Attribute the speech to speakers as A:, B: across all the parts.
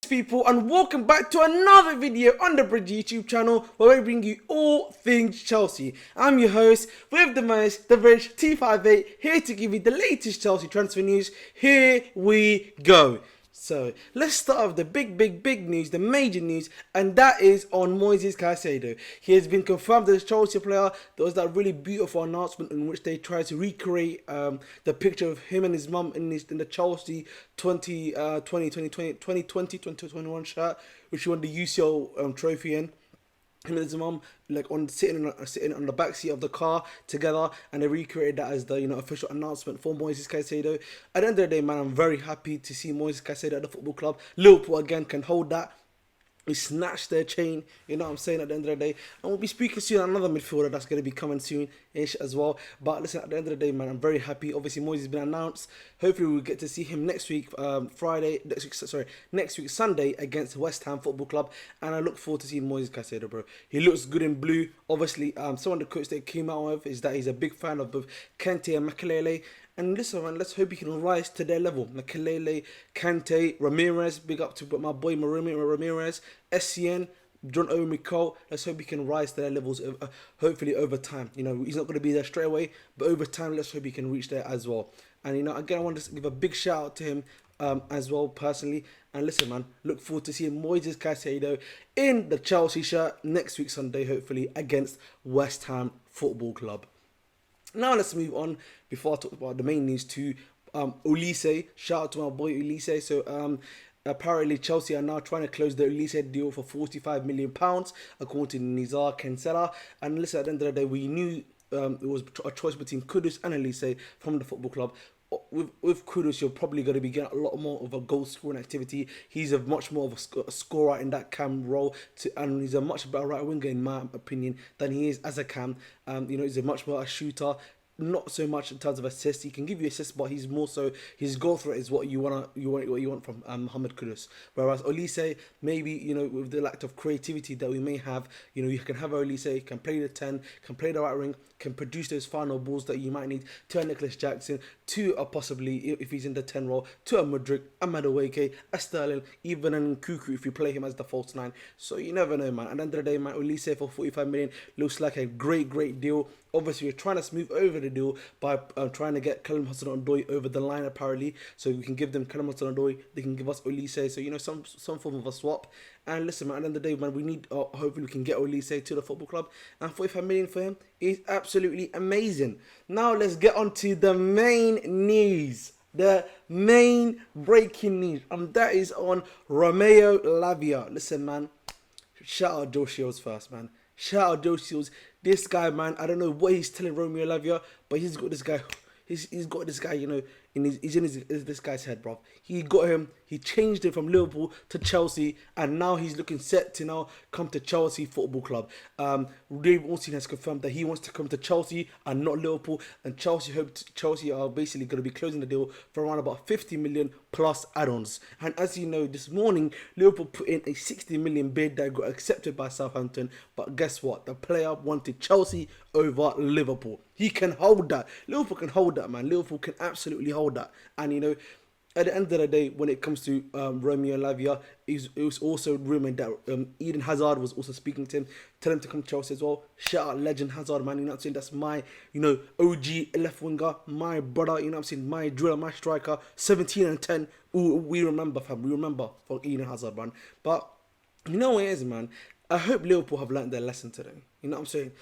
A: people, and welcome back to another video on the Bridge YouTube channel where we bring you all things Chelsea. I'm your host with the most, the Bridge T58, here to give you the latest Chelsea transfer news. Here we go. So let's start with the big news, the major news, and that is on Moises Casado. He has been confirmed as a Chelsea player. There was that really beautiful announcement in which they tried to recreate the picture of him and his mum in the Chelsea 2021 shirt, which he won the UCL trophy in. Him and his mum sitting on the back seat of the car together, and they recreated that as the official announcement for Moises Casado. At the end of the day, man, I'm very happy to see Moises Casado at the football club. Liverpool again can hold that. We snatched their chain, you know what I'm saying, at the end of the day. And we'll be speaking soon another midfielder that's going to be coming soon-ish as well. But listen, at the end of the day, man, I'm very happy. Obviously, Moises has been announced. Hopefully, we'll get to see him next week, next week, Sunday, against West Ham Football Club. And I look forward to seeing Moises Casado, bro. He looks good in blue. Obviously, some of the quotes they came out with is that he's a big fan of both Kante and Makelele. And listen, man, let's hope he can rise to their level. Makelele, Kante, Ramirez, big up to my boy Ramirez, SCN, John Omicole. Let's hope he can rise to their levels, hopefully over time. You know, he's not going to be there straight away, but over time, let's hope he can reach there as well. And, again, I want to give a big shout out to him as well, personally. And listen, man, look forward to seeing Moises Casado in the Chelsea shirt next week, Sunday, hopefully, against West Ham Football Club. Now let's move on, before I talk about the main news, to Olise. Shout out to my boy Olise. So apparently Chelsea are now trying to close the Olise deal for £45 million, according to Nizar Kensela. And listen, at the end of the day, we knew it was a choice between Kudus and Olise from the football club. With Kudus, you're probably going to be getting a lot more of a goal scoring activity. He's a much more of a scorer in that cam role, and he's a much better right winger in my opinion than he is as a cam. He's a much more a shooter. Not so much in terms of assists. He can give you assists, but he's more so his goal threat is what you want from Mohamed Kudus. Whereas Olise, maybe with the lack of creativity that we may have, you can have Olise, can play the 10, can play the right wing, can produce those final balls that you might need to a Nicholas Jackson, to a possibly, if he's in the 10 role, to a Mudryk, a Madueke, a Sterling, even a Nkuku if you play him as the false 9. So you never know, man. At the end of the day, man, Olise for 45 million looks like a great deal. Obviously, we're trying to smooth over the deal by trying to get Callum Hudson-Odoi over the line, apparently. So we can give them Callum Hudson-Odoi, they can give us Olise. So, some form of a swap. And listen, man, at the end of the day, man, we need, hopefully we can get Olise to the football club. And 45 million for him is absolutely amazing. Now, let's get on to the main news. The main breaking news. And that is on Romeo Lavia. Listen, man, shout out Joe Shields first, man. Shout out Joe Shields. This guy, man, I don't know what he's telling Romeo Lavia, but he's got this guy. He's got this guy, he's in this guy's head, bro. He got him. He changed him from Liverpool to Chelsea, and now he's looking set to now come to Chelsea Football Club. Dave Ornstein has confirmed that he wants to come to Chelsea and not Liverpool, and Chelsea are basically going to be closing the deal for around about 50 million plus add-ons. And as you know, this morning Liverpool put in a 60 million bid that got accepted by Southampton. But guess what? The player wanted Chelsea over Liverpool. He can hold that. Liverpool can hold that, man. Liverpool can absolutely hold that. And at the end of the day, when it comes to Romeo Lavia, it was also rumoured that Eden Hazard was also speaking to him, telling him to come to Chelsea as well. Shout out legend Hazard, man. I'm saying? That's my, OG left winger, my brother. I'm saying? My driller, my striker, 17 and 10. Ooh, we remember, fam. We remember for Eden Hazard, man. But you know what it is, man. I hope Liverpool have learned their lesson today. You know what I'm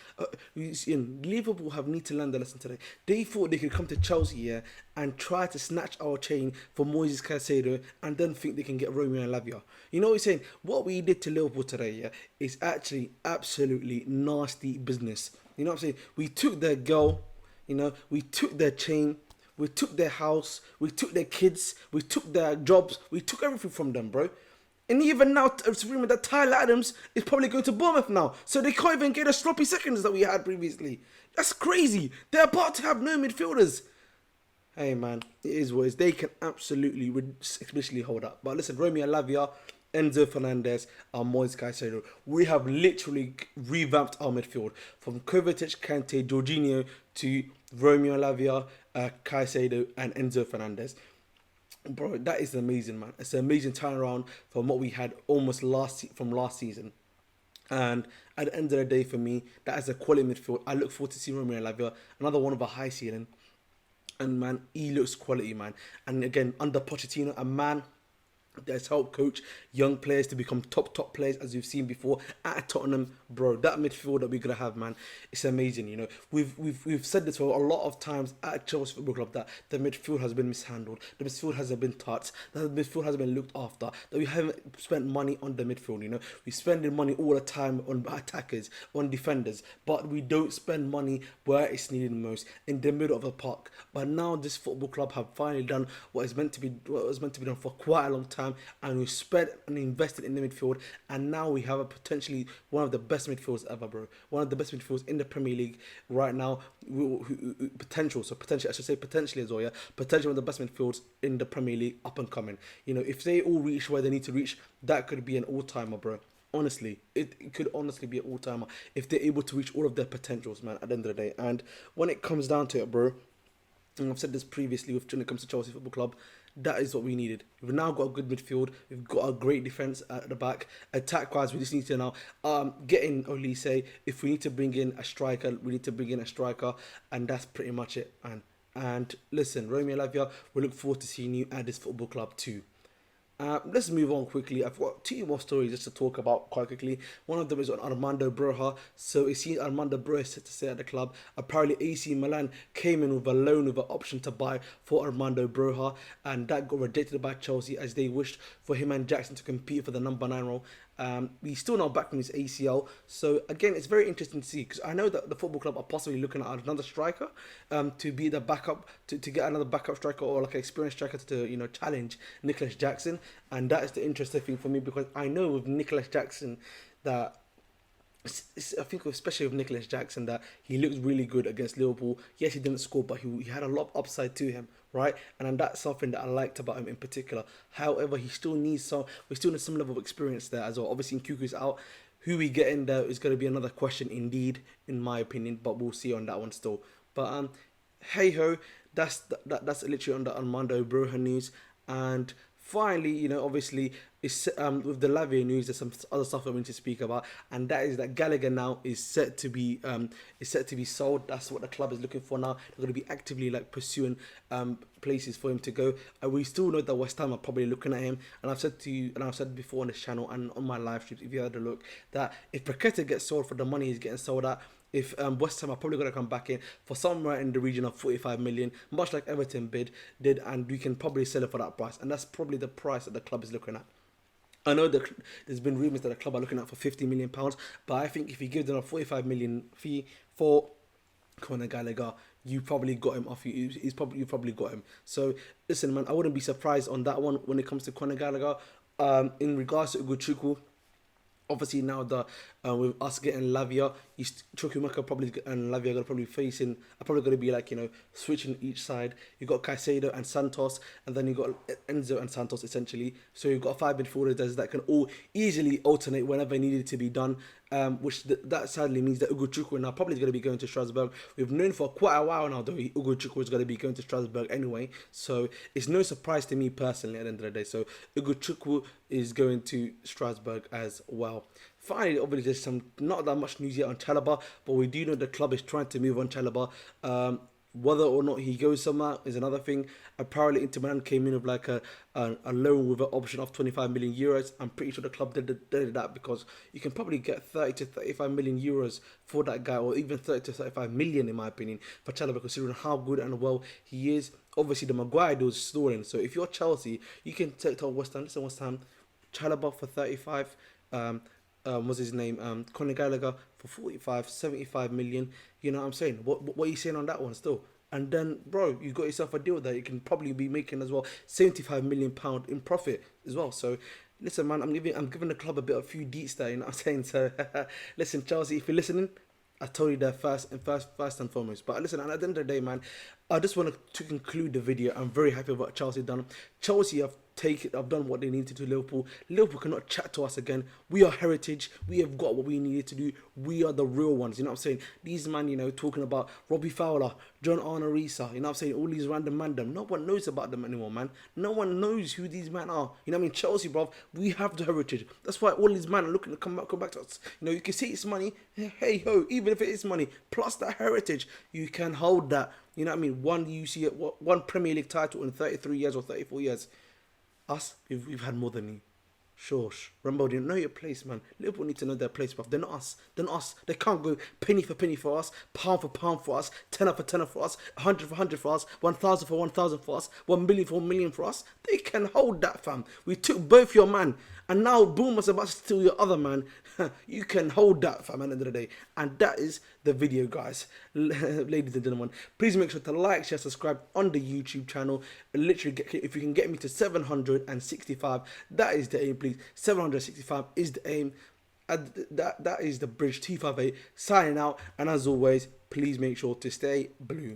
A: saying? Liverpool have need to learn their lesson today. They thought they could come to Chelsea here and try to snatch our chain for Moises Casado and then think they can get Romeo and Lavia. You know what I'm saying? What we did to Liverpool today, is actually absolutely nasty business. You know what I'm saying? We took their girl, we took their chain, we took their house, we took their kids, we took their jobs, we took everything from them, bro. And even now, it's rumored that Tyler Adams is probably going to Bournemouth now. So they can't even get the sloppy seconds that we had previously. That's crazy. They're about to have no midfielders. Hey, man, it is what it is. They can absolutely, especially hold up. But listen, Romeo Lavia, Enzo Fernandez, and Moises Casado. We have literally revamped our midfield. From Kovacic, Kante, Jorginho to Romeo Lavia, Caicedo, and Enzo Fernandez. bro, that is amazing, man. It's an amazing turnaround from what we had almost from last season. And at the end of the day, for me, that is a quality midfield. I look forward to seeing Romeo Lavia, another one of a high ceiling. And man, he looks quality, man. And again, under Pochettino, a man that's helped coach young players to become top players, as we've seen before at Tottenham, bro. That midfield that we're gonna have, man, it's amazing. You know, we've said this for a lot of times at Chelsea Football Club, that the midfield has been mishandled, the midfield hasn't been touched, that the midfield hasn't been looked after, that we haven't spent money on the midfield. You know, we spending money all the time on attackers, on defenders, but we don't spend money where it's needed most, in the middle of the park. But now this football club have finally done what was meant to be done for quite a long time, and we spent and invested in the midfield, and now we have a potentially one of the best midfields ever, bro. One of the best midfields in the Premier League right now. Potentially, I should say potentially as well, yeah. Potentially one of the best midfields in the Premier League, up and coming. You know, if they all reach where they need to reach, that could be an all-timer, bro. Honestly, it could honestly be an all-timer if they're able to reach all of their potentials, man, at the end of the day. And when it comes down to it, bro, and I've said this previously when it comes to Chelsea Football Club, that is what we needed. We've now got a good midfield. We've got a great defense at the back. Attack-wise, we just need to now get in Olise. If we need to bring in a striker, we need to bring in a striker, and that's pretty much it, man. And listen, Romeo Lavia, we look forward to seeing you at this football club too. Let's move on quickly. I've got two more stories just to talk about quite quickly. One of them is on Armando Broja. So it seems Armando Broja is set to stay at the club. Apparently AC Milan came in with a loan with an option to buy for Armando Broja, and that got rejected by Chelsea as they wished for him and Jackson to compete for the number 9 role. He's still not back from his ACL, so again, it's very interesting to see, because I know that the football club are possibly looking at another striker to be the backup, to get another backup striker, or like an experienced striker to challenge Nicholas Jackson. And that is the interesting thing for me, because I know with Nicholas Jackson that I think especially with Nicholas Jackson, that he looks really good against Liverpool. Yes, he didn't score, but he had a lot of upside to him, right? And that's something that I liked about him in particular. However, we still need some level of experience there as well. Obviously, Nkuku's out. Who we get in there is going to be another question indeed, in my opinion, but we'll see on that one still. But hey ho, that's literally on the Armando Broja news. And finally, obviously, it's with the Lavia news, there's some other stuff that we need to speak about, and that is that Gallagher now is set to be sold. That's what the club is looking for now. They're going to be actively pursuing places for him to go. And we still know that West Ham are probably looking at him. And I've said to you, and I've said before on this channel and on my live streams, if you had a look, that if Paqueta gets sold for the money he's getting sold at, if West Ham are probably going to come back in for somewhere in the region of 45 million, much like Everton did, and we can probably sell it for that price. And that's probably the price that the club is looking at. I know that there's been rumours that the club are looking at for £50 million, but I think if you give them a 45 million fee for Conor Gallagher, you probably got him off. You probably got him. So listen, man, I wouldn't be surprised on that one when it comes to Conor Gallagher. In regards to Ugochukwu, obviously now with us getting Lavia, Chukwuemeka probably and Lavia are gonna probably probably gonna be switching each side. You got Caicedo and Santos, and then you got Enzo and Santos essentially. So you've got 5 midfielders that can all easily alternate whenever needed to be done. That sadly means that Ugochukwu now probably is going to be going to Strasbourg. We've known for quite a while now that Ugochukwu is going to be going to Strasbourg anyway, so it's no surprise to me personally at the end of the day. So Ugochukwu is going to Strasbourg as well. Finally, obviously, there's not that much news yet on Chalobah, but we do know the club is trying to move on Chalobah. Whether or not he goes somewhere is another thing. Apparently, Inter Milan came in with a loan with an option of 25 million euros. I'm pretty sure the club did that because you can probably get 30 to 35 million euros for that guy, or even 30 to 35 million in my opinion for Chalobah, considering how good and well he is. Obviously, the Maguire deal is stalling. So if you're Chelsea, you can take to West Ham. Listen, West Ham, Chalobah for 35. What's his name? Conor Gallagher for 45, 75 million. You know what I'm saying? What are you saying on that one still? And then, bro, you got yourself a deal that you can probably be making as well, £75 million in profit as well. So, listen, man, I'm giving the club a few deets there. You know what I'm saying? So, listen, Chelsea, if you're listening, I told you that first and foremost. But listen, and at the end of the day, man, I just want to conclude the video. I'm very happy with what Chelsea done. Chelsea have done what they needed to Liverpool. Liverpool cannot chat to us again. We are heritage. We have got what we needed to do. We are the real ones. You know what I'm saying? These man, talking about Robbie Fowler, John Arnorisa, you know what I'm saying? All these random mandem. No one knows about them anymore, man. No one knows who these men are. You know what I mean? Chelsea, bro, we have the heritage. That's why all these men are looking to come back to us. You can see it's money. Hey ho, even if it is money, plus that heritage, you can hold that. You know what I mean? One Premier League title in 33 years or 34 years. Us, we've had more than you. Sure. Rambo, you know your place, man. Liverpool need to know their place, bruv. They're not us. They can't go penny for penny for us, pound for pound for us, tenner for tenner for us, 100 for 100 for us, 1,000 for 1,000 for us, 1 million for 1 million for us. They can hold that, fam. We took both your man, and now Bournemouth's about to steal your other man. You can hold that, fam, at the end of the day. And that is the video, guys. Ladies and gentlemen, please make sure to like, share, subscribe on the YouTube channel. Literally, if you can get me to 765, that is the aim, please. 765 is the aim. That is the bridge. T58 signing out. And as always, please make sure to stay blue.